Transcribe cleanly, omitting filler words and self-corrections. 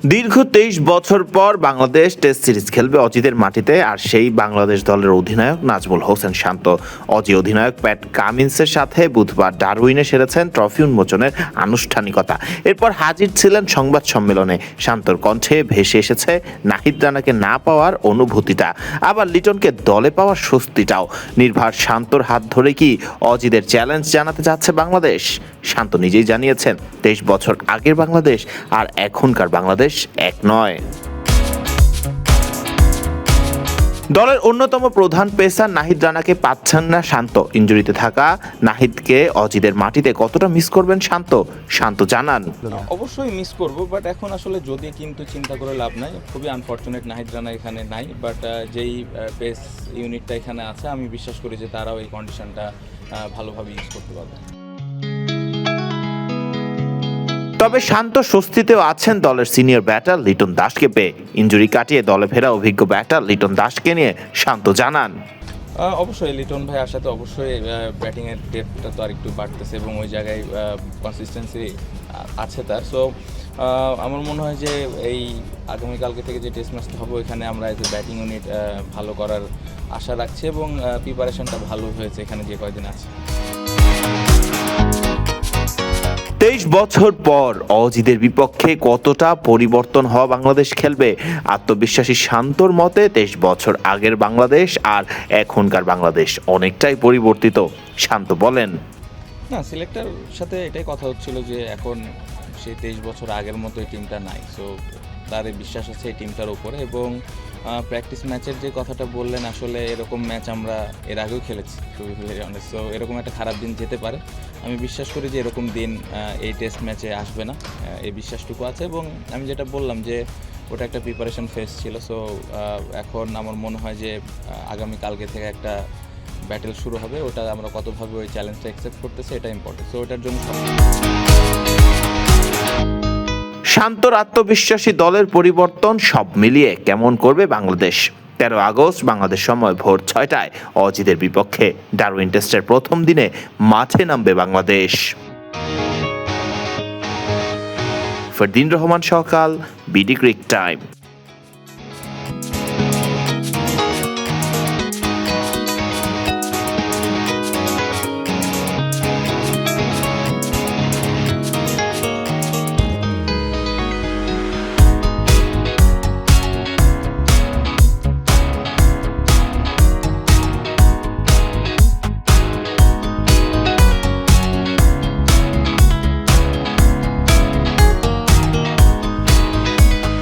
দীর্ঘ ২৩ বছর পর বাংলাদেশ টেস্ট সিরিজ খেলবে অজিতের মাটিতে, আর সেই বাংলাদেশ দলের অধিনায়ক নাজমুল হোসেন শান্ত। অজি অধিনায়ক প্যাট কামিন্সের সাথে বুধবার ডারউইনে সেরেছেন ট্রফি উন্মোচনের আনুষ্ঠানিকতা। এরপর হাজির ছিলেন সংবাদ সম্মেলনে। শান্তর কণ্ঠে ভেসে এসেছে নাহিদ রানাকে না পাওয়ার অনুভূতিটা, আবার লিটনকে দলে পাওয়ার স্বস্তিটাও। নির্ভার শান্তর হাত ধরে কি অজিদের চ্যালেঞ্জ জানাতে যাচ্ছে বাংলাদেশ? শান্ত নিজেই জানিয়েছেন, ২৩ বছর আগের বাংলাদেশ আর এখনকার বাংলাদেশ এক নয়। দলের অন্যতম প্রধান পেসার নাহিদ রানাকে পাচ্ছেন না শান্ত। ইনজুরিতে থাকা নাহিদকে অজিদের মাটিতে কতটা মিস করবেন শান্ত জানান, অবশ্যই মিস করব, বাট এখন আসলে যদি কিন্তু চিন্তা করে লাভ নাই। খুবই আনফর্চুনেট নাহিদ রানা এখানে নাই, বাট যেই পেস ইউনিটটা এখানে আছে আমি বিশ্বাস করি যে তারাও এই কন্ডিশনটা ভালোভাবে ইউজ করতে পারবে। তবে শান্ত স্বস্তিতেও আছেন দলের সিনিয়র ব্যাটার লিটন দাসকে পেয়ে। ইনজুরি কাটিয়ে দলে ফেরা অভিজ্ঞ ব্যাটার লিটন দাসকে নিয়ে শান্ত জানান, অবশ্যই লিটন ভাই আসাতে অবশ্যই ব্যাটিংয়ের ডেপথটা তো আর একটু বাড়তেছে এবং ওই জায়গায় কনসিস্টেন্সি আছে তার। সো আমার মনে হয় যে এই আগামীকালকে থেকে যে টেস্ট ম্যাচটা হবে ওইখানে আমরা এজ এ ব্যাটিং ইউনিট ভালো করার আশা রাখছি এবং প্রিপারেশনটা ভালো হয়েছে এখানে যে কয়দিন আছে। ২৩ বছর পর অজিদের বিপক্ষে কতটা পরিবর্তন হওয়া বাংলাদেশ খেলবে? আত্মবিশ্বাসী শান্তর মতে ২৩ বছর আগের বাংলাদেশ আর এখনকার বাংলাদেশ অনেকটাই পরিবর্তিত। শান্ত বলেন, না, সিলেক্টর সাথে এটাই কথা হচ্ছিল যে এখন সেই ২৩ বছর আগের মতো এই টিমটা নাই। সো তার বিশ্বাস আছে এই টিমটার উপরে এবং প্র্যাকটিস ম্যাচের যে কথাটা বললেন, আসলে এরকম ম্যাচ আমরা এর আগেও খেলেছি, to be very honest. So এরকম একটা খারাপ দিন যেতে পারে, আমি বিশ্বাস করি যে এরকম দিন এই টেস্ট ম্যাচে আসবে না, এই বিশ্বাসটুকু আছে। এবং আমি যেটা বললাম যে ওটা একটা প্রিপারেশন ফেজ ছিল। সো এখন আমার মনে হয় যে আগামীকালকে থেকে একটা ব্যাটেল শুরু হবে, ওটা আমরা কতভাবে ওই চ্যালেঞ্জটা অ্যাকসেপ্ট করতেছে এটা ইম্পর্টেন্ট। সো ওটার জন্য শান্তর আত্মবিশ্বাসী দলের পরিবর্তন সব মিলিয়ে কেমন করবে বাংলাদেশ? ১৩ আগস্ট বাংলাদেশ সময় ভোর ৬টায় অজিদের বিপক্ষে ডারউইন টেস্টের প্রথম দিনে মাঠে নামবে বাংলাদেশ। ফরদিন রহমান সকাল, বিডি ক্রিক টাইম।